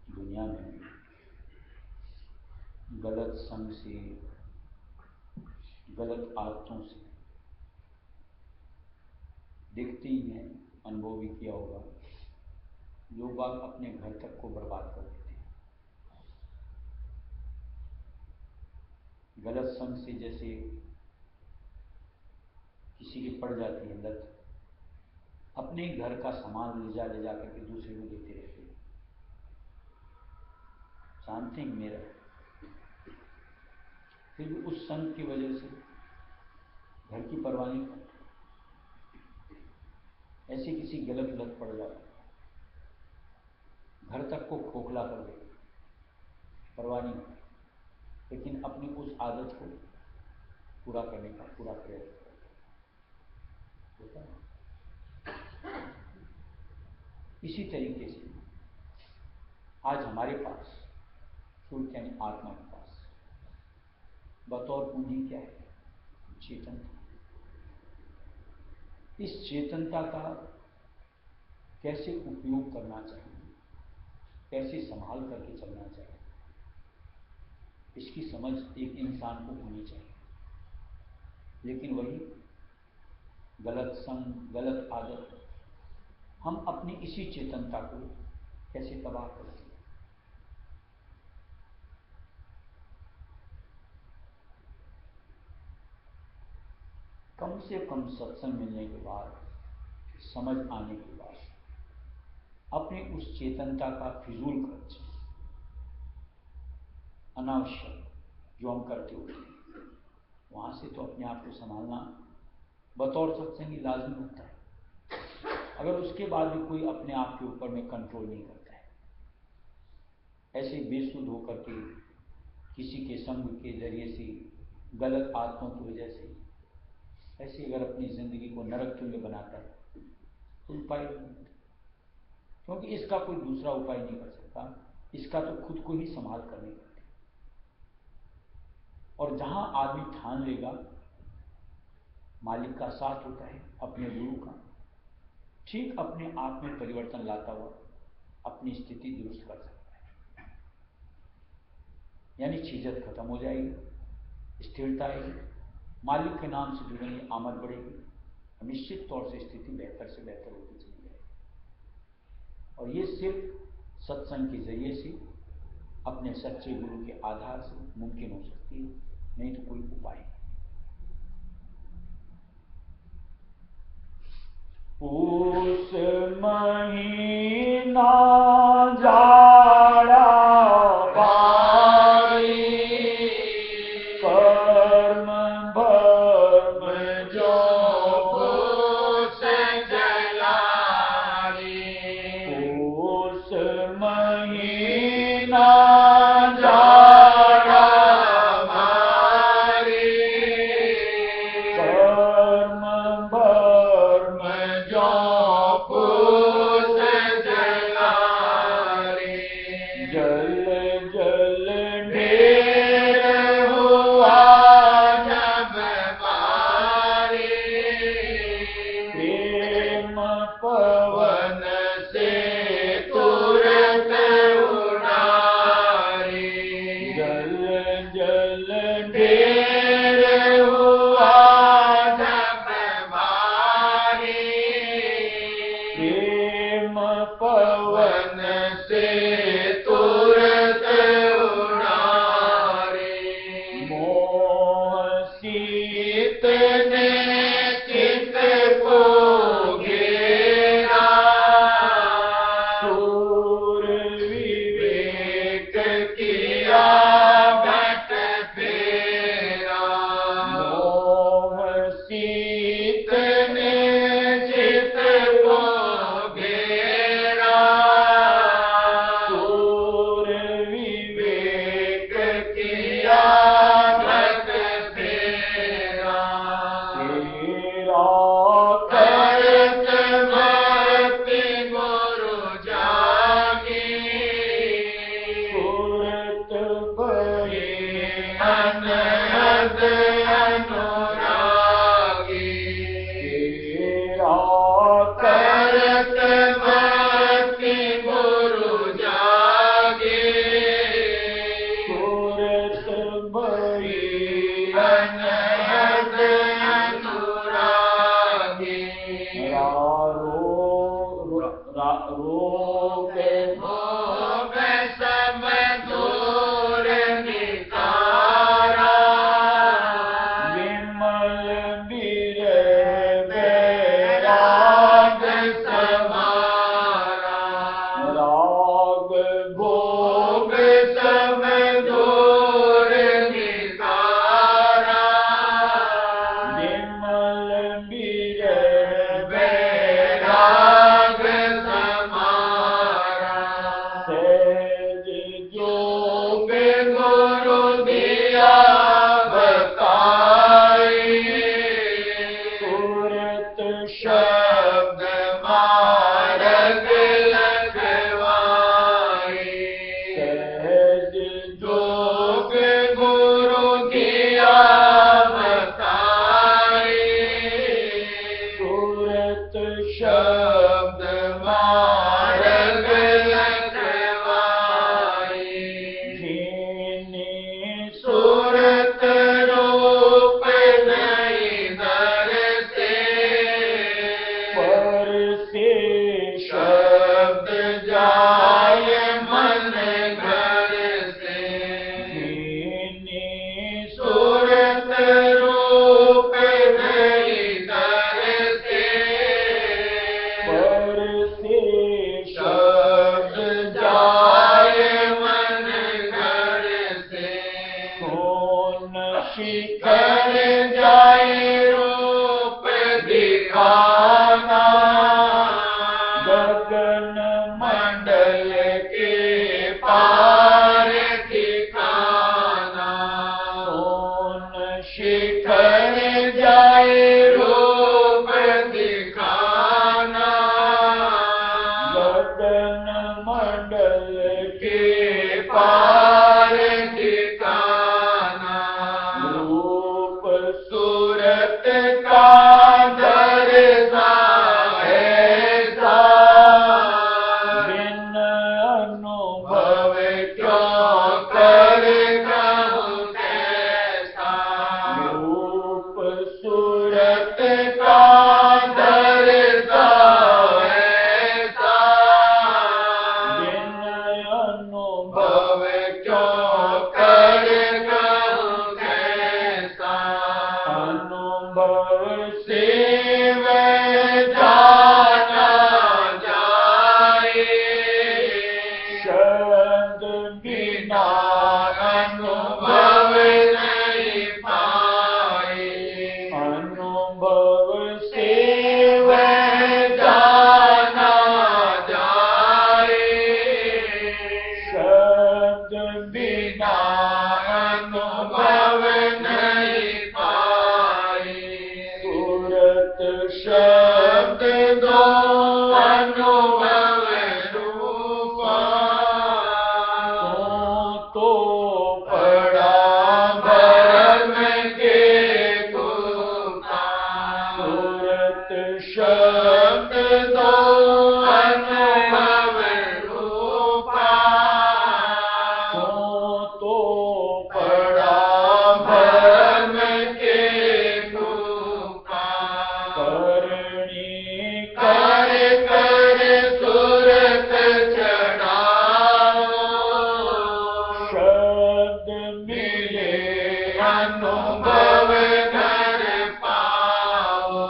दुनिया में गलत संग से, गलत आदतों से देखते ही हैं, अनुभव भी किया होगा, लोग बाग अपने घर तक को बर्बाद कर देते हैं। गलत संग से जैसे किसी की पड़ जाती है लत, अपने घर का सामान ले जा करके दूसरे को देते रहते हैं। जानते हैं मेरा, फिर भी उस संग की वजह से घर की परवाह नहीं करते, ऐसे किसी गलत लत पड़ जाता, घर तक को खोखला कर देते, परवाह नहीं करते, लेकिन अपनी उस आदत को पूरा करने का पूरा प्रयत्न होता है। इसी तरीके से आज हमारे पास शुल्क यानी आत्मा के पास बतौर पूंजी क्या है? चेतनता। इस चेतनता का कैसे उपयोग करना चाहिए, कैसे संभाल करके चलना चाहिए, इसकी समझ एक इंसान को होनी चाहिए। लेकिन वही गलत संग, गलत आदत, हम अपनी इसी चेतनता को कैसे तबाह करते हैं। कम से कम सत्संग मिलने के बाद, समझ आने के बाद अपनी उस चेतनता का फिजूल खर्च, अनावश्यक जो हम करते होते हैं, वहाँ से तो अपने आप को संभालना बतौर सत्संगी लाजमी होता है। अगर उसके बाद भी कोई अपने आप के ऊपर में कंट्रोल नहीं करता है, ऐसे बेसुध होकर के किसी के संग के जरिए से, गलत आदतों की वजह से, ऐसे अगर अपनी जिंदगी को नरक तुल्य बनाता है तो उपाय नहीं, क्योंकि इसका कोई दूसरा उपाय नहीं कर सकता, इसका तो खुद को ही संभाल करने पड़ते। और जहां आदमी ठान लेगा मालिक का साथ होता है, अपने गुरु का, ठीक अपने आप में परिवर्तन लाता हुआ अपनी स्थिति दुरुस्त कर सकता है। यानी झिझक खत्म हो जाएगी, स्थिरता आएगी, मालिक के नाम से जुड़ेंगे, आमद बढ़ेगी, निश्चित तौर से स्थिति बेहतर से बेहतर होती चली जाएगी। और ये सिर्फ सत्संग के जरिए से, अपने सच्चे गुरु के आधार से मुमकिन हो सकती है, नहीं तो कोई उपाय नहीं। उस महीना जाड़ा बारी, कर्म भर्म जो भूस जलारी। उस महीना जाड़ा बारी, कर्म भर्म जो भूस जलारी। जल जल ढेर हुआ जब बारी, प्रेम पवन से तुरंत उड़ारी। जल जल ढेर हुआ जब बारी, प्रेम पवन से तुरंत उड़ारी। मोह शीत ने चित्त को घेरा, सूर विवेक किया बट फेरा। मोह शीत ने चित्त को घेरा, सूर विवेक किया बट फेरा। तेरा करत भक्ति गुरु जागी, सुरत भई अनहद अनुरागी। तेरा करत भक्ति गुरु जागी, सुरत भई अनहद अनुरागी। रोग भोग सब दूर नितारा, विमल बिरह बैराग समारा। राग भोग सब दूर नितारा, विमल बिरह बैराग समारा। सहज जोग गुरु दिया बताई, सुरत शब्द मार्ग लगवाई। सहज जोग गुरु दिया बताई, सुरत शब्द मार्ग लगवाई। धीनी सुरत रूप नहीं दर से, पर से शब्द जाय मन घर से। धीनी सुरत रूप नहीं दर से, पर से शब्द जाय मन घर से। सोन शिखर जाए रूप दिखाना, गगन मंडल के पार ठिकाना। शिखर जाए रूप दिखाना, गगन मंडल के पार ठिकाना, रूप सूरत का दर्शा ऐसा, बिन अनुभव भव क्यों कर कहूँ कैसा, रूप सूरत का दर्शा ऐसा, बिन अनुभव भव क्यों कर कहूँ कैसा, अनुभव से शिव जाना जाए, शब्द बिना बिना अनुभव नहीं पाए, अनुभव से शिव जाना जाए, शब्द बिना बिना अनुभव नहीं पाए, सूरत शब्द दो अनुभव रूपा, तो पड़ा भरम के गुफा, सूरत शब्द दो अनुभव रूपा, तो पड़ा भरम के गुफा, करणी कर कर सूरत चढ़ाओ, शब्द मिले मिले अनुभव घर पाओ,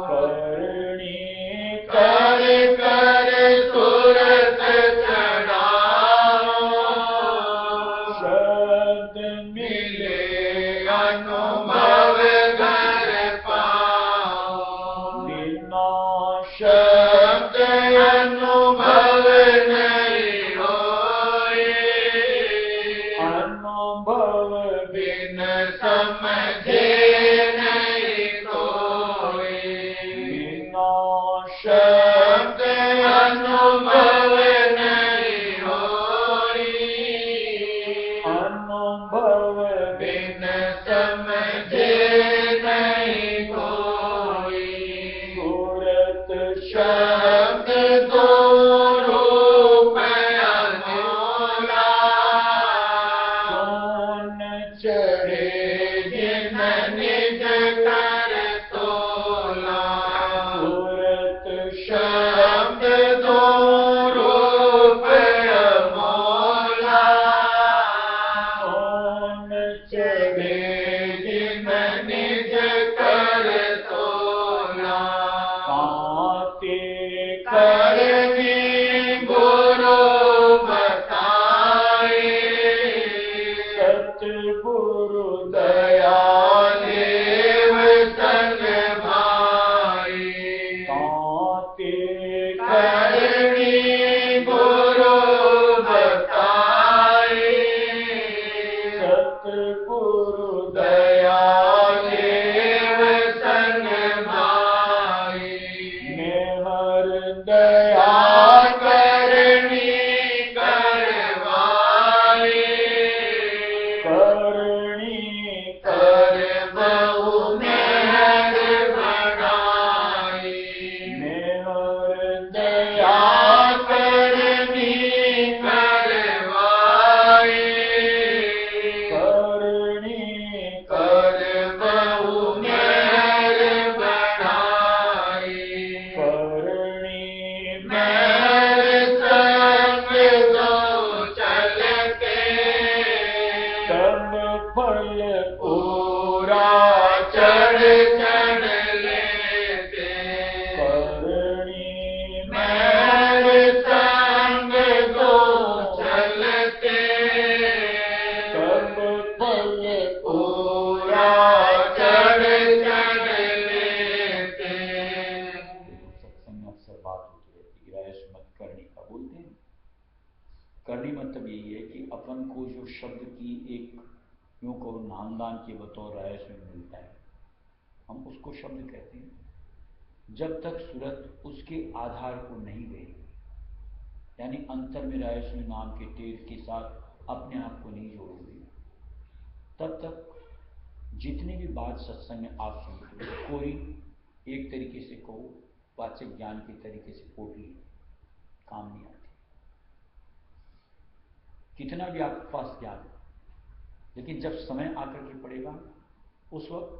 करणी कर कर सूरत चढ़ाओ, शब्द मिले मिले अनुभव घर पाओ, बिना शब्द अनुभव नहीं होए, अनुभव बिन समझे नहीं कोई, बिना शब्द अनुभव नहीं होई, अनुभव बिन समझे नहीं कोई, सूरत शब्द दो रूप अनमोला, सोन चढ़े जिन निज कर तोला, सूरत शब्द दो रूप अमोला, सोन चढ़े जिन निज कर तोला, कांते करनी गुरु बताए, सतगुरु दया देव संग भाई, कांते करनी गुरु बताए, सतगुरु दया देव संग भाई, मेहर दया दया करनी करवाए, करणी कर बहु मेहर बढ़ाई, मेहर दया दया करनी करवाए, करणी कर बहु मेहर बढ़ाई, करणी मेहर संग दो चलते, सब फल पूरा चढ़ चढ़ लेते, करणी मेहर संग दो चलते, सब फल पूरा चढ़ चढ़ लेते। सत्संग में अक्सर बात होती रहती है, रायस मत करणी का बोलते हैं। करणी मतलब यही है कि अपन को जो शब्द की एक यूँ कहो नामदान के बतौर रायस में मिलता है, हम उसको शब्द कहते हैं। जब तक सूरत उसके आधार को नहीं गई, यानी अंतर में रायस्वी नाम के तेज के साथ अपने आप को नहीं जोड़ोगे, तब तक जितनी भी बात सत्संग में आप सुनते हो, कोई एक तरीके से कहो वाचिक ज्ञान के तरीके से पोटली काम नहीं आती। कितना भी आपके पास ज्ञान, लेकिन जब समय आकर के पड़ेगा उस वक्त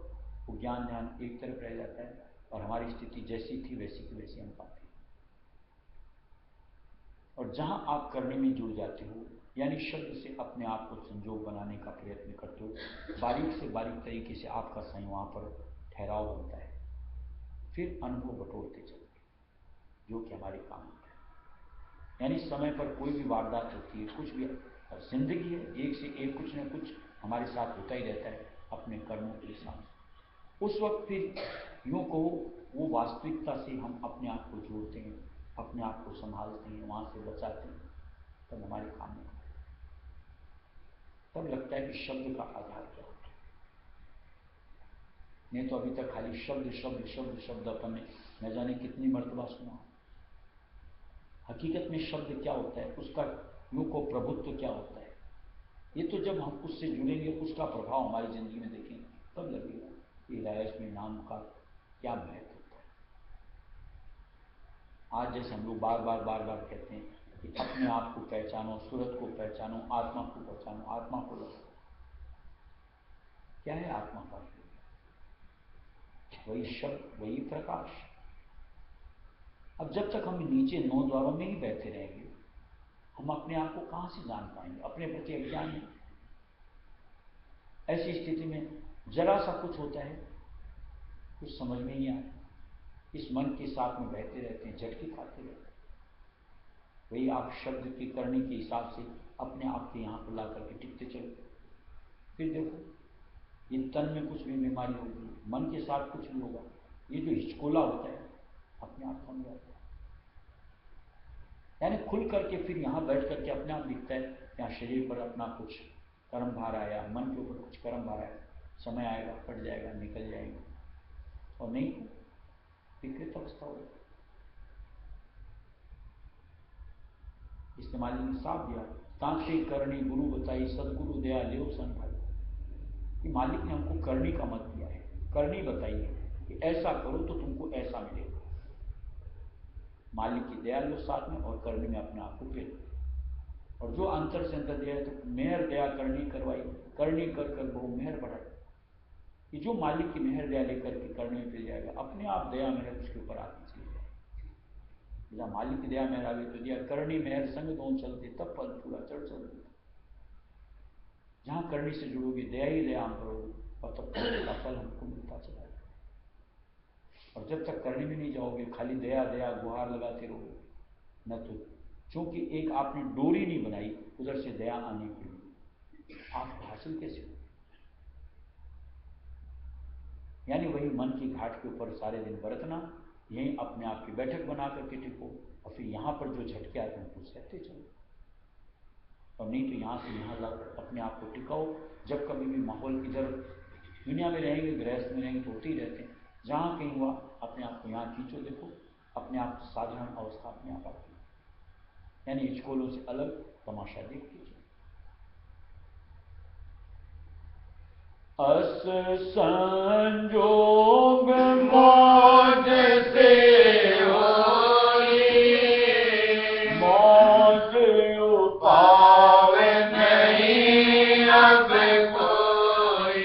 वो ज्ञान ध्यान एक तरफ रह जाता है और हमारी स्थिति जैसी थी वैसी की वैसी हम पाते हैं। और जहां आप करने में जुड़ जाते हो, यानी शब्द से अपने आप को संजोग बनाने का प्रयत्न करते हो, बारीक से बारीक तरीके से आपका सही वहाँ पर ठहराव बनता है, फिर अनुभव बटोरते चलते, जो कि हमारे काम होता है। यानी समय पर कोई भी वारदात होती है, कुछ भी जिंदगी है, एक से एक कुछ न कुछ हमारे साथ होता ही रहता है अपने कर्मों के साथ। उस वक्त फिर यूँ कहो वो वास्तविकता से हम अपने आप को जोड़ते हैं, अपने आप को संभालते हैं, वहाँ से बचाते हैं, तब हमारे काम में तब लगता है कि शब्द का आधार क्या होता है। नहीं तो अभी तक खाली शब्द शब्द शब्द शब्द अपन ने न जाने कितनी मर्तबा सुना। हकीकत में शब्द क्या होता है, उसका यूँ को प्रभुत्व क्या होता है, ये तो जब हम उससे जुड़ेंगे, उसका प्रभाव हमारी जिंदगी में देखेंगे, तब लगेगा कि रायस्वी नाम का क्या महत्व होता है। आज जैसे हम लोग बार बार कहते हैं कि अपने आप को पहचानो, सूरत को पहचानो, आत्मा को पहचानो, आत्मा को लगो। क्या है आत्मा का? वही शब्द, वही प्रकाश। अब जब तक हम नीचे 9 द्वारों में ही बैठे रहेंगे, हम अपने आप को कहां से जान पाएंगे? अपने प्रति अज्ञान है। ऐसी स्थिति में जरा सा कुछ होता है, कुछ समझ में नहीं आता, इस मन के साथ में बहते रहते हैं, झटके खाते रहते हैं। वही आप शब्द की करने के हिसाब से अपने आप के यहाँ पर ला करके टिकते चलो, फिर देखो इन तन में कुछ भी बीमारी होगी, मन के साथ कुछ भी होगा, ये जो हिचकोला होता है अपने आप थम जाता है। यानी खुल करके फिर यहाँ बैठ करके अपने आप दिखता है, यहाँ शरीर पर अपना कुछ कर्म भार आया, मन के ऊपर कुछ कर्म भार आया, समय आएगा, फट जाएगा, निकल जाएगा, और नहीं विकृत अवस्था होगी। इसने मालिक ने साफ दिया, तांक्षे करनी गुरु बताई, सदगुरु दया लेव सन भाई। कि मालिक ने हमको करनी का मत दिया है, करनी बताई है कि ऐसा करो तो तुमको ऐसा मिलेगा। मालिक की दया लो साथ में, और करने में अपने आप को फेर। और जो अंतर से अंतर दिया है, तो मेहर दया करनी करवाई, करनी कर कर बहु मेहर बढ़ाई। कि जो मालिक की मेहर दया लेकर के करने में फिर जाएगा, अपने आप दया मेहर उसके ऊपर आती चली जाएगी। जहाँ मालिक की दया मेहर आगे तो दिया, करनी मेहर संग दोनों चलते, तब पल पूरा चढ़ चलते। जहाँ करनी से जुड़ोगे, दया ही दया हम करोगे, और तब का फल हमको मिलता चला जाएगा। और जब तक करने में नहीं जाओगे, खाली दया दया गुहार लगाते रहोगे, न तो चूंकि एक आपने डोरी नहीं बनाई उधर से दया आने के लिए, आप हासिल कैसे हो? यानी वही मन की घाट के ऊपर सारे दिन बरतना, यही अपने आप की बैठक बना करके टिको, और फिर यहाँ पर जो झटके आते हैं उनको सहते चलो। और नहीं तो यहाँ से यहाँ लाकर अपने आप को टिकाओ। जब कभी भी माहौल इधर दुनिया में रहेंगे, गृहस्थ में रहेंगे, तो होते ही रहते हैं, जहाँ कहीं हुआ अपने आप को यहाँ खींचो, देखो अपने आप साधारण अवस्था अपने आप आती है, यानी हिचकोलों से अलग तमाशा देख लीजिए। अस संजोग मौज से होई, मौज उपावे नहीं अब कोई।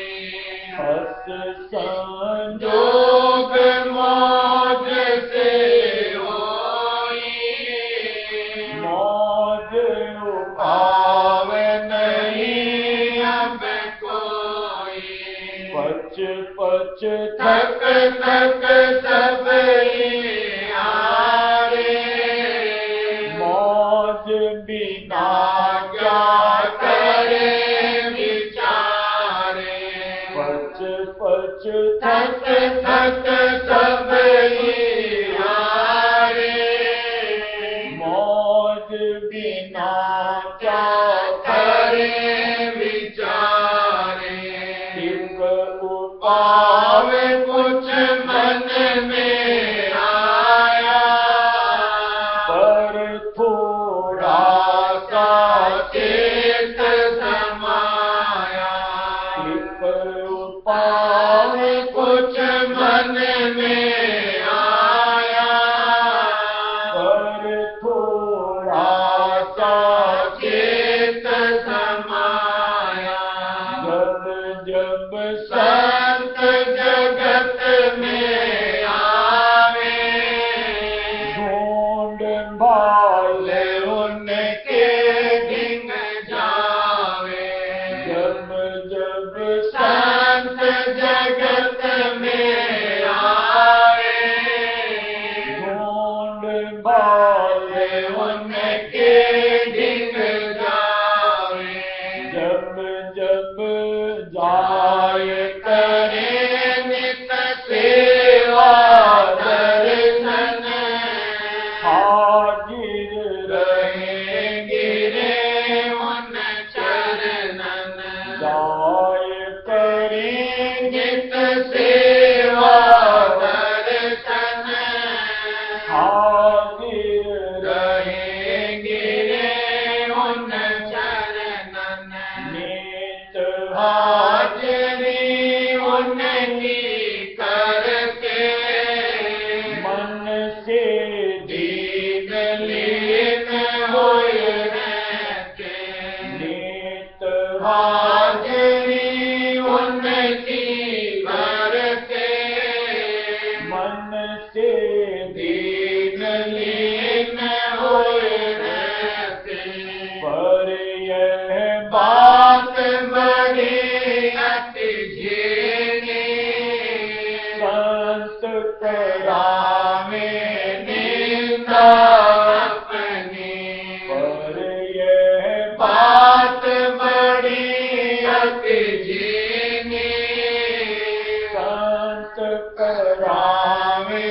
अस संजोग मौज से होई, मौज उपावे नहीं अब पच पच थक थक सब हारे, मौज बिना क्या करे विचारे। पच पच थक थक सब हारे, मौज बिना क्या करे विचारे। उपाव कुछ मन में आया, पर थोड़ा सा चित समाया। एक उपाव कुछ मन में आया, पर थोड़ा सा चित समाया। जब जब संत जगत में आवे, ढूंढ भाले उनके ढिंग जावे। जब जब संत जगत में आवे, ढूंढ भाले उनके ढिंग जावे। जब जब जाय जाए करे नित सेवा दर्शन, हाजिर रहे गिरे उन चरणन। जाए करे नित सेवा दर्शन, हाजिर रहे गिरे उन चरणन। नीत हाजरी उनकी करके, मन से दीन लीन होए रहते। नीत हाजरी उनकी करके, मन से दीन लीन होए रहते। पर यह बात बड़ी अति झेली, संत करावे निंदा अपनी। पर यह बात बड़ी अति झेली, संत करावे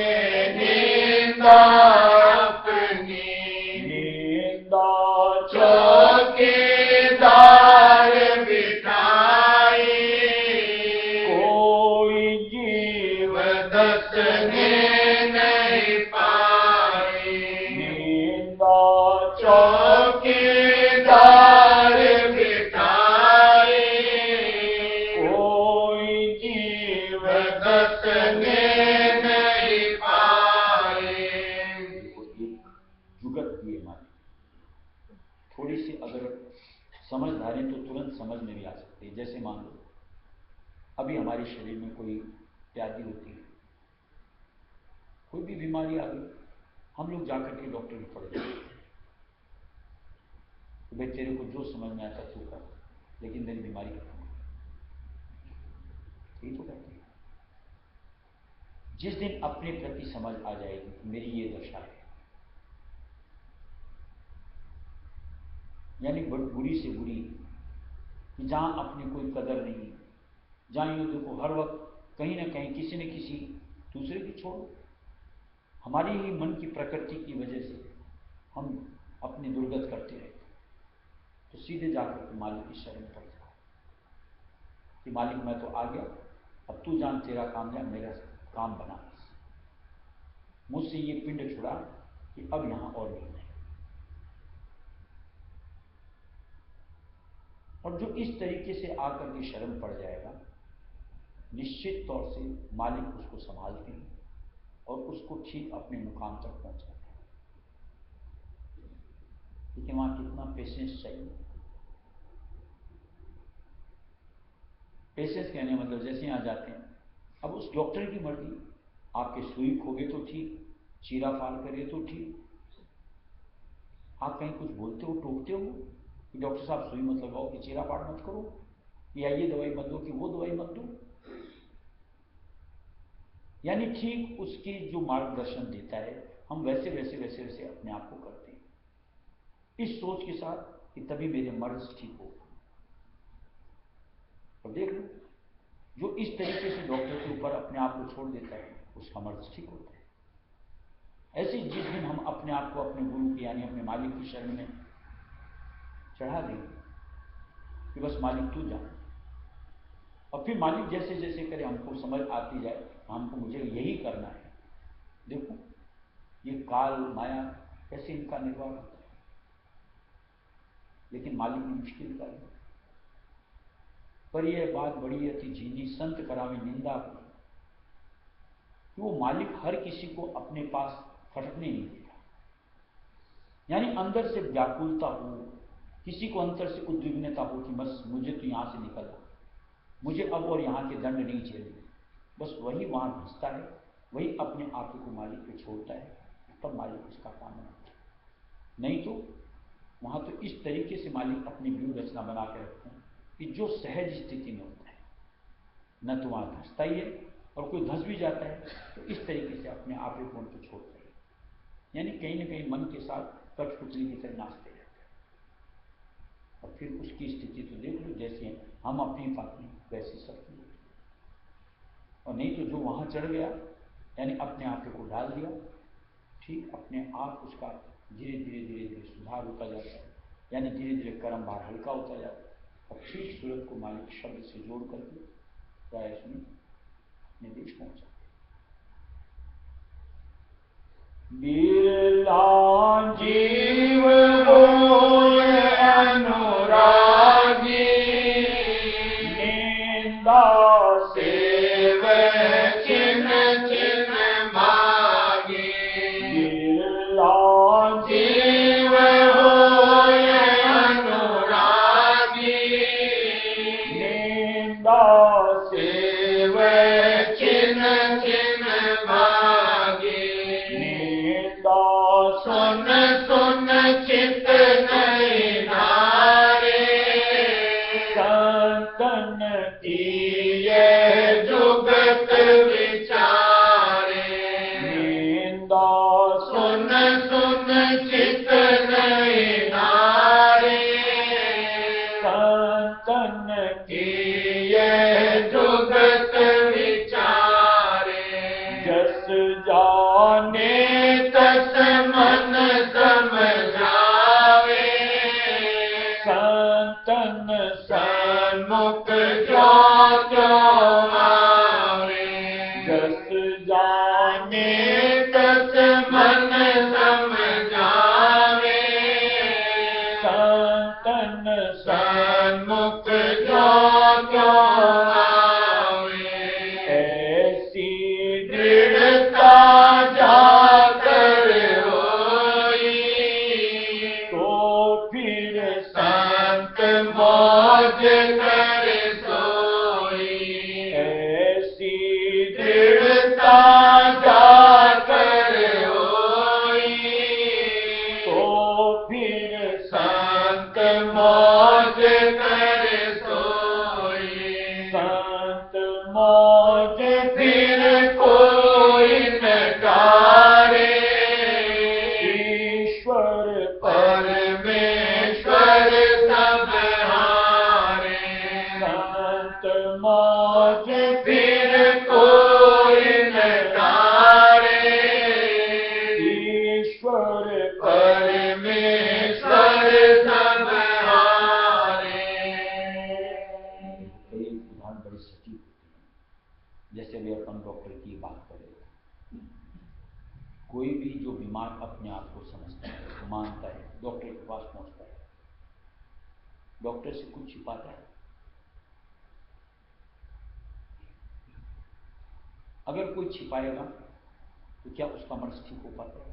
निंदा अपनी। निंदा चौकीदार बिठाई, कोई जीव दसने नहीं पाई। निंदा चौकीदार बिठाई, कोई जीव दसने नहीं पाई। जुगत की हमारी थोड़ी सी अगर समझ धारें तो तुरंत समझ में भी आ सकती है। जैसे मान लो अभी हमारे शरीर में कोई व्याधि होती है, कोई भी बीमारी आ गई, हम लोग जाकर के डॉक्टर के पड़े तो भाई तेरे को जो समझ में आता तू कर, लेकिन तेरी बीमारी खत्म हो। यही तो कहते हैं। जिस दिन अपने प्रति समझ आ जाएगी मेरी ये दशा है, यानी बुरी से बुरी, कि जहां अपनी कोई कदर नहीं, जहां यूं देखो हर वक्त कहीं ना कहीं किसी न किसी दूसरे की छोड़ो, हमारी ही मन की प्रकृति की वजह से हम अपनी दुर्गत करते रहते, तो सीधे जाकर के मालिक की शरण पड़ जाओ कि मालिक मैं तो आ गया, अब तू जान तेरा काम या मेरा काम बना, मुझसे ये पिंड छुड़ा कि अब यहां और नहीं है। और जो इस तरीके से आकर के शरण पड़ जाएगा, निश्चित तौर से मालिक उसको संभालते हैं और उसको ठीक अपने मुकाम तक पहुंचाते हैं। लेकिन वहां कितना पेशेंस चाहिए। पेशेंस कहने मतलब जैसे यहां जाते हैं, अब उस डॉक्टर की मर्जी, आपके सुई खोगे तो ठीक, चीरा फाड़ करे तो ठीक, आप कहीं कुछ बोलते हो, टोकते हो कि डॉक्टर साहब सुई मत लगाओ, कि चीरा फाड़ मत करो, या ये दवाई मत दो, कि वो दवाई मत दो, यानी ठीक उसकी जो मार्गदर्शन देता है हम वैसे वैसे वैसे वैसे अपने आप को करते हैं, इस सोच के साथ कि तभी मेरे मर्ज ठीक हो। और देख लो, जो इस तरीके से डॉक्टर के ऊपर अपने आप को छोड़ देता है उसका मर्ज ठीक होता है। ऐसे जिस दिन हम अपने आप को अपने गुरु की यानी अपने मालिक की शरण में चढ़ा देंगे कि बस मालिक तू जान, और फिर मालिक जैसे जैसे करे हमको समझ आती जाए, हमको मुझे यही करना है। देखो ये काल माया कैसे इनका निर्वाह होता है, लेकिन मालिक ने मुश्किल कर दी। पर यह बात बड़ी अति झीनी संत करावे निंदा की कि वो मालिक हर किसी को अपने पास फटकने नहीं देता। यानी अंदर से व्याकुलता हो, किसी को अंदर से उद्विग्नता हो कि बस मुझे तो यहां से निकलना, मुझे अब और यहाँ के दंड नहीं झेलने, बस वही वहां घुसता है, वही अपने आप को मालिक पे छोड़ता है, तब मालिक उसका काम बनाता है। नहीं तो वहां तो इस तरीके से मालिक अपनी व्यूह रचना बना के रखते हैं कि जो सहज स्थिति में होता है, न तो वहां धंसता ही है, और कोई धंस भी जाता है तो इस तरीके से अपने आप को उनको छोड़ता है। यानी कहीं ना कहीं मन के साथ कठपुतली की तरह नाचते रहते हैं। और फिर उसकी स्थिति तो देख लो, जैसे हम अपनी पाती वैसी सबकी। और नहीं तो जो वहां चढ़ गया, यानी अपने आप को डाल दिया, ठीक अपने आप उसका धीरे धीरे धीरे धीरे सुधार होता जाता है, यानी धीरे धीरे कर्म भार हल्का होता जाता है। और ठीक सूरत को मालिक शब्द से जोड़ करके प्राय उसमें अपने देश पहुंचा। बिरला जीव होय अनुरागी, निंदा सेव चिन्ह चिन्ह मागी। बिरला जीव होय अनुरागी, निंदा सेव चिन्ह चिन्ह मागी। निंदा सुन सुन चित नहीं नारे, संतन ये जुगत विचारे। निंदा सुन सुन चित नहीं नारे, संतन ये जुगत विचारे। जस जाने तस मन समझावे, संतन सन्मुख जो जो आवे। जस जाने तस मन समझावे, संतन सन्मुख जो जो आवे। ऐसी दृढ़ता जाकर होई, तो फिर संत मौज कर सोई। ऐसी दृढ़ता जाकर होई, तो फिर संत मौज कर सोई। संत मौज फिर कोई न टारे, ईश्वर परमेश्वर सब हारे। संत मौज फिर कोई न टारे, ईश्वर परमेश्वर सब हारे। कई उदाहरण बड़ी सटीक होती है। जैसे भी अपन डॉक्टर की बात करें, कोई भी जो बीमार अपने आप को समझता है, मानता है, डॉक्टर के पास पहुंचता है, डॉक्टर से कुछ छिपाता है। अगर कोई छिपाएगा तो क्या उसका मर्ज ठीक हो पाता है?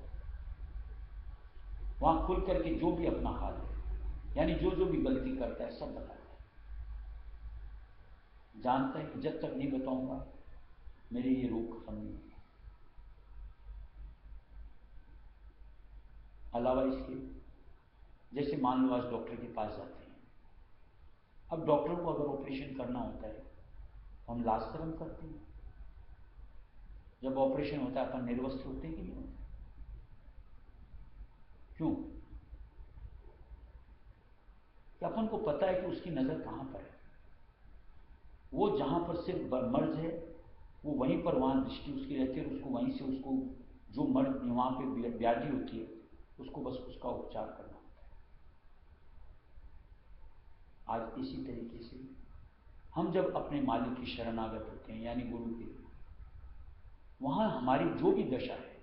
वहां खुल करके जो भी अपना हाल है, यानी जो जो भी गलती करता है, सब बताता है। जानता है कि जब तक नहीं बताऊंगा मेरे ये रोग खत्म नहीं होगा। अलावा इसके, जैसे मान लो आज डॉक्टर के पास जाते हैं, अब डॉक्टर को अगर ऑपरेशन करना होता है तो हम लाज शर्म करते हैं। जब ऑपरेशन होता है अपन निर्वस्त्र होते हैं कि नहीं होते? क्यों? कि अपन को पता है कि उसकी नजर कहां पर है। वो जहां पर सिर्फ मर्ज है, वो वहीं पर वहां दृष्टि उसकी रहती है, और उसको वहीं से उसको जो मर्ज वहां पे व्याधि होती है उसको बस उसका उपचार करना होता है। आज इसी तरीके से हम जब अपने मालिक की शरणागत होते हैं यानी गुरु के, वहां हमारी जो भी दशा है,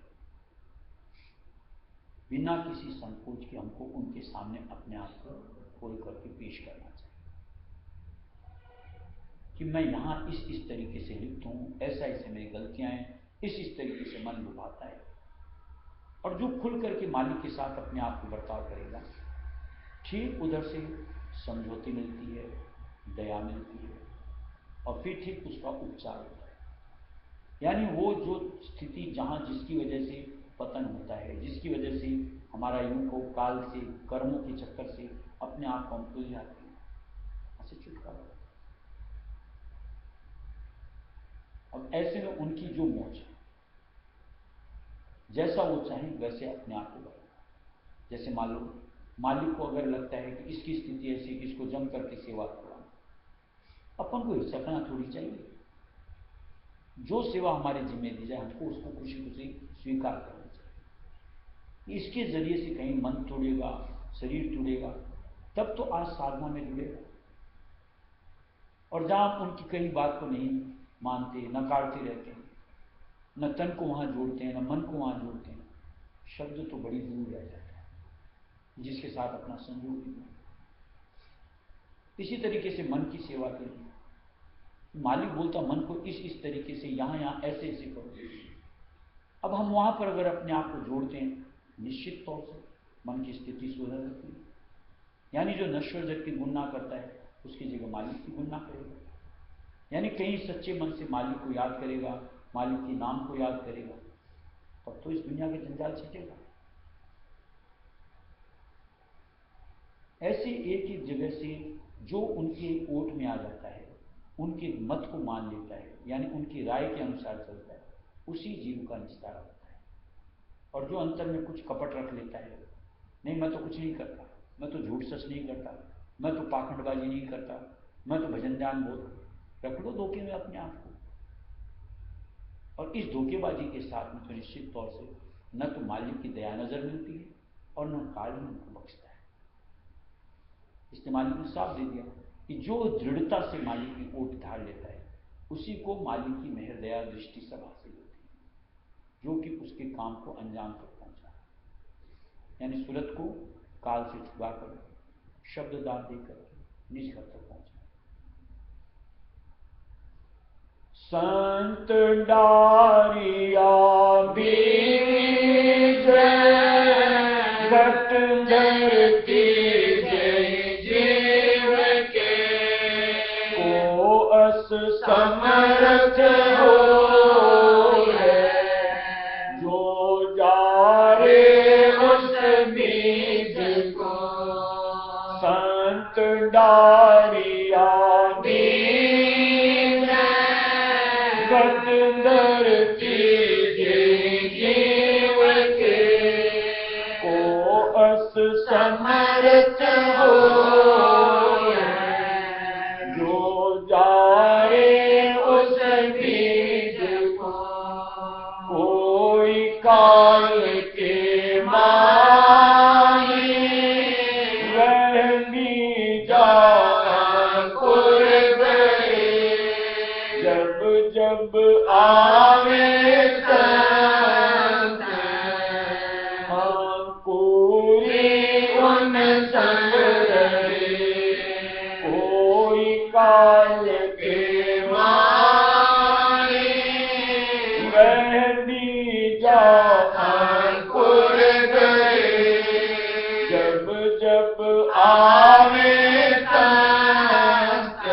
बिना किसी संकोच के हमको उनके सामने अपने आप को खोल करके पेश करना चाहिए कि मैं यहाँ इस तरीके से लिप्त हूँ, ऐसे मेरी गलतियां हैं, इस तरीके से मन लुभाता है। और जो खुल करके मालिक के साथ अपने आप को बर्ताव करेगा, ठीक उधर से समझौती मिलती है, दया मिलती है, और फिर ठीक उसका उपचार होता है। यानी वो जो स्थिति जहाँ जिसकी वजह से पतन होता है, जिसकी वजह से हमारा यूं को काल से, कर्मों के चक्कर से अपने आप को हम भूल जाते हैं, ऐसे छुटकारा होता है। अब ऐसे में उनकी जो मौज है, जैसा वो चाहे वैसे अपने आप को बढ़ाना। जैसे मान लो मालिक को अगर लगता है कि इसकी स्थिति ऐसी कि इसको जम करके सेवा करवाना, अपन को हिचकना थोड़ी चाहिए। जो सेवा हमारे जिम्मे दी जाए हमको उसको खुशी खुशी स्वीकार करना चाहिए। इसके जरिए से कहीं मन टूटेगा, शरीर टूटेगा, तब तो आज साधना में जुड़ेगा। और जहां आप उनकी कहीं बात को नहीं मानते, नकारते रहते हैं, न तन को वहां जोड़ते हैं, न मन को वहां जोड़ते हैं, शब्द तो बड़ी दूर रह जाता है जिसके साथ अपना संयोग भी नहीं। इसी तरीके से मन की सेवा के लिए मालिक बोलता मन को इस तरीके से यहाँ ऐसे करो। अब हम वहां पर अगर अपने आप को जोड़ते हैं, निश्चित तौर से मन की स्थिति सुधर जाती है। यानी जो नश्वर जगत की गुणना करता है उसकी जगह मालिक की गुणना करेगा। यानी कहीं सच्चे मन से मालिक को याद करेगा, मालिक के नाम को याद करेगा, तब तो इस दुनिया के जंजाल छटेगा। ऐसे एक जगह से जो उनके ओट में आ जाता है, उनके मत को मान लेता है, यानी उनकी राय के अनुसार चलता है, उसी जीव का निस्तारा होता है। और जो अंतर में कुछ कपट रख लेता है, नहीं मैं तो कुछ नहीं करता, मैं तो झूठ सच नहीं करता, मैं तो पाखंडबाजी नहीं करता, मैं तो भजन ध्यान बहुत, रख लो धोखे में अपने आप को। और इस धोखेबाजी के साथ में तो निश्चित तौर से न तो मालिक की दया नजर मिलती है और न काल में उनको बख्शता है। इसलिए मालिक ने साफ दे दिया कि जो दृढ़ता से मालिक की ओट धार लेता है उसी को मालिक की मेहर दया दृष्टि सब हासिल होती है, जो कि उसके काम को अंजाम तक पहुंचा, यानी सूरत को काल से छुड़ाकर शब्ददान देकर निज घर तक पहुंचा। संत डारिया बीज घट धरती समर्थ हो जो जारे उस बीज को, संत डारिया बीज घट धरती जीव के को अस समर्थ हो काल के माही वह भी जापुर गए, जब जब आवे संत पूरी उन संग रहे। कोई काल के माही वह भी जापुर गए, जब जब आवे संत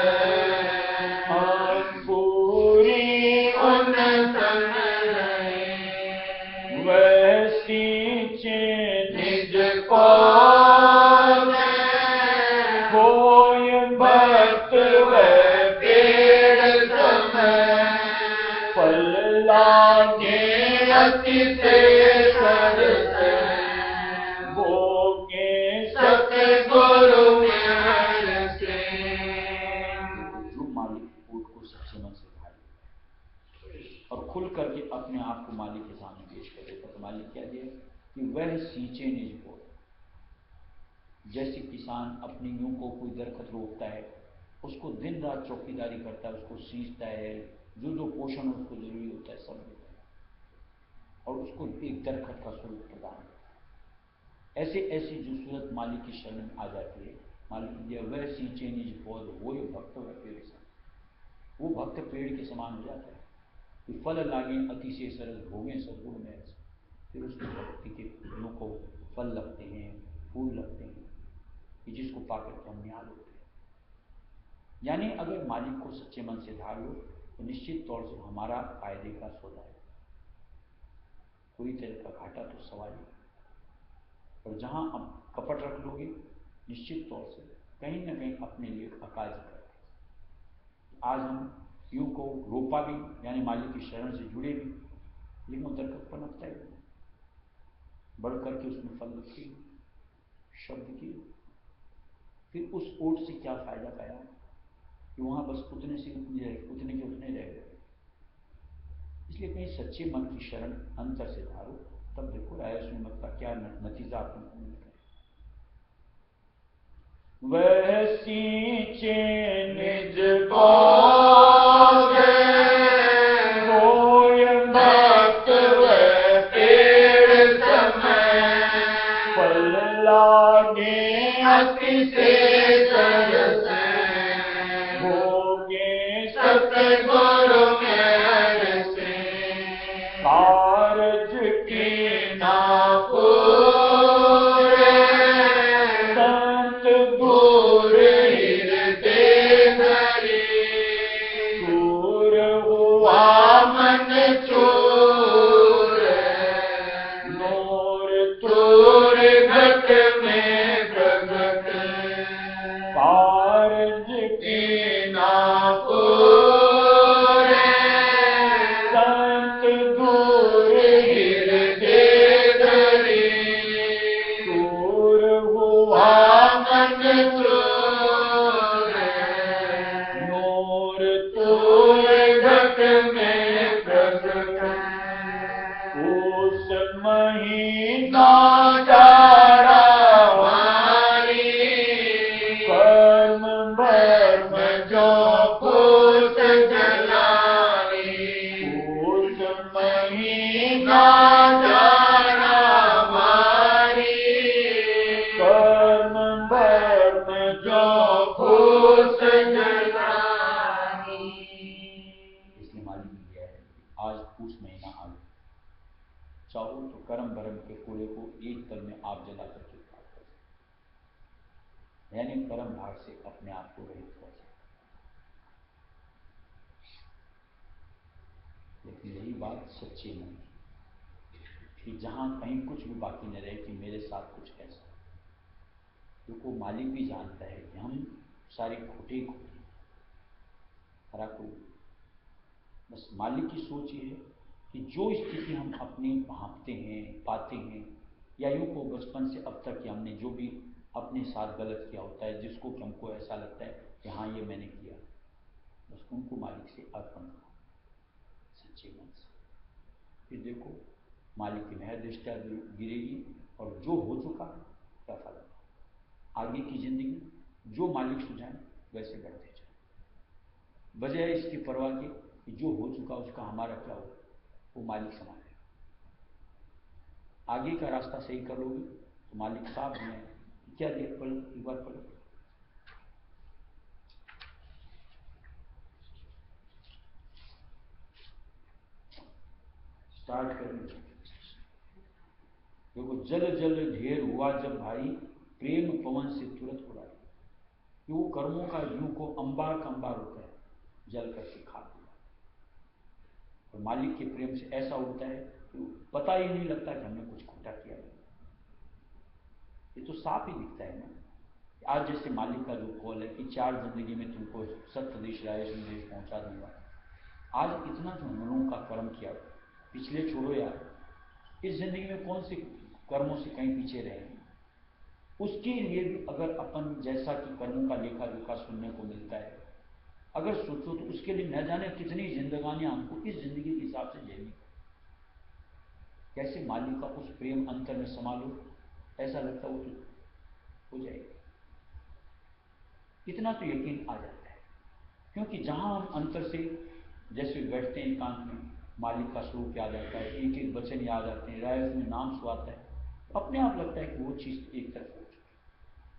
पूरी उन संग रहे। वह सींचे निज को कोई भक्त वह पेड़ समय, फल लागे अति से सरसे, भोगे सतगुरु मेहर से। जो मालिक ओट को सबसे मन से भाई और खुल करके अपने आप को मालिक के सामने पेश कर देता, तो मालिक क्या दिया कि वह सींचे निज बोल। जैसे किसान अपनी यूं को कोई दरखत रोपता है उसको दिन रात चौकीदारी करता है, उसको सींचता है, जो जो पोषण उसको जरूरी होता है सब देता है, और उसको एक दरखत का स्वरूप प्रदान करता है। ऐसे ऐसी जो सूरत मालिक की शरण में आ जाती है, मालिक दिया वह सींचे निज पौध वो भक्त वह पेड़ से, वो भक्त पेड़ के समान हो जाता है कि फल लागे अति से सरस भोगे सदगुण में ऐसे। फिर उसके भक्ति के फूलों को फल लगते हैं, फूल लगते हैं कि जिसको पाकर के हम निहाल होते हैं। यानी अगर मालिक को सच्चे मन से धार लो तो निश्चित तौर से हमारा फायदे का सौदा है, कोई तरह का घाटा तो सवाल नहीं। और जहां आप कपट रख लोगे निश्चित तौर से कहीं ना कहीं अपने लिए अकाज करते। आज हम यूं को रोपा भी यानी मालिक की शरण से जुड़े भी, लेकिन वो दरखत पनपता है, बढ़ करके उसमें फल रखे शब्द की, फिर उस ओट से क्या फायदा पाया कि वहां बस उतने से उतने के उतने रह गए। इसलिए कहीं सच्चे मन की शरण अंतर से धारो, तब देखो राय मत का क्या नतीजा आपको मिलता है। वह सींचे निज पौध बोय भक्त वह पेड़ समय, फल लागे अति से सरस भोगे सतगुरु में से, कारज की ना पूरे संत दूर हृदय धरी, दूर हुआ मन चूर नूर तूर घट में प्रगट, कारज की ना पूरे संत दूर हृदय धरी, दूर हुआ मन चूर नूर तूर घट में प्रगट, उस महीना जाड़ा वारी, कर्म भर्म जो फूट जलानी, उस महीना जाड़ा वारी, कर्म भर्म जो फूट जलानी। इसलिए मालिक ने दिया है आज पूछ महीना आ गया, चाहो तो कर्म भरम के कूड़े को एक पल में आप जला करके उतार कर सकते, यानी कर्म भाग से अपने आप को रहित कर सकते। लेकिन यही बात सच्ची मन कि जहां कहीं कुछ भी बाकी न रहे कि मेरे साथ कुछ ऐसा, क्योंकि तो मालिक भी जानता है कि हम सारे खोटे खोटे, हरा कोई, बस मालिक की सोच ये है कि जो स्थिति हम अपनी भांपते हैं पाते हैं, या यूँ को बचपन से अब तक कि हमने जो भी अपने साथ गलत किया होता है, जिसको कि हमको ऐसा लगता है कि हाँ ये मैंने किया, बस उनको मालिक से अर्पण करो सच्चे मन से। फिर देखो मालिक की मेहर दृष्टि गिरेगी और जो हो चुका क्या फल, आगे की जिंदगी जो मालिक सुझाए वैसे बढ़ते जाए, बजाय इसकी परवाह के कि जो हो चुका उसका हमारा क्या हो, वो मालिक संभालेगा। आगे का रास्ता सही कर लोगे तो मालिक साफ है। क्या देख पढ़ो, एक बार पढ़ो, स्टार्ट करेंगे। देखो जल जल ढेर हुआ जब भाई, प्रेम पवन से तुरंत उड़ाई, कि वो कर्मों का यूं को अंबार का अंबार होता है, जल करके खा दिया, और मालिक के प्रेम से ऐसा उड़ता है कि पता ही नहीं लगता कि हमने कुछ खोटा किया। ये तो साफ ही दिखता है ना। आज जैसे मालिक का जो कॉल है कि 4 जिंदगी में तुमको सत्य देश राय संदेश पहुंचा दूंगा, आज इतना जो हम लोगों का कर्म किया, पिछले छोड़ो यार, इस जिंदगी में कौन से कर्मों से कहीं पीछे रहे, उसके लिए भी अगर अपन जैसा कि कर्मों का लेखा जोखा सुनने को मिलता है, अगर सोचो तो उसके लिए न जाने कितनी जिंदगानियां हमको इस जिंदगी के हिसाब से झेलनी। कैसे मालिक का उस प्रेम अंतर में संभालो, ऐसा लगता वो तो हो जाएगा, इतना तो यकीन आ जाता है। क्योंकि जहाँ हम अंतर से जैसे बैठते हैं एकांत में, मालिक का स्वरूप याद आता है, एक एक वचन याद आते हैं, राय उसमें नाम सुहाता है, अपने आप लगता है कि वो चीज़ एक तरफ हो चुकी,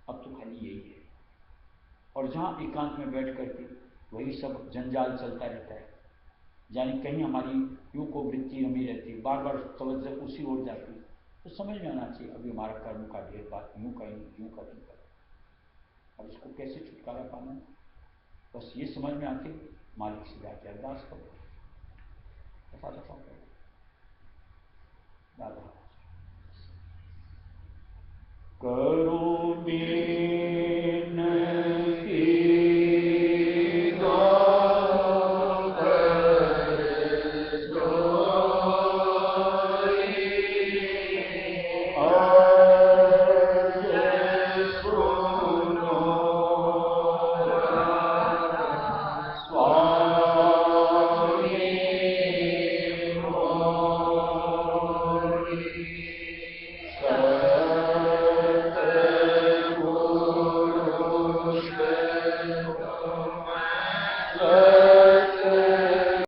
अब तो खाली यही है। और जहाँ एकांत में बैठ करके वही सब जंजाल चलता रहता है, यानी कहीं हमारी यूँ को वृत्ति रमी रहती है, बार बार तवज्जो उसी ओर जाती है, तो समझ में आना चाहिए अभी हमारा कर्म का ढेर बात यूँ कहीं यूँ कहीं कर, अब इसको कैसे छुटकारा पाना, बस ये समझ में आती मालिक से जाके अरदास करो, दफा दफा करो, दादा करो बिन Amen.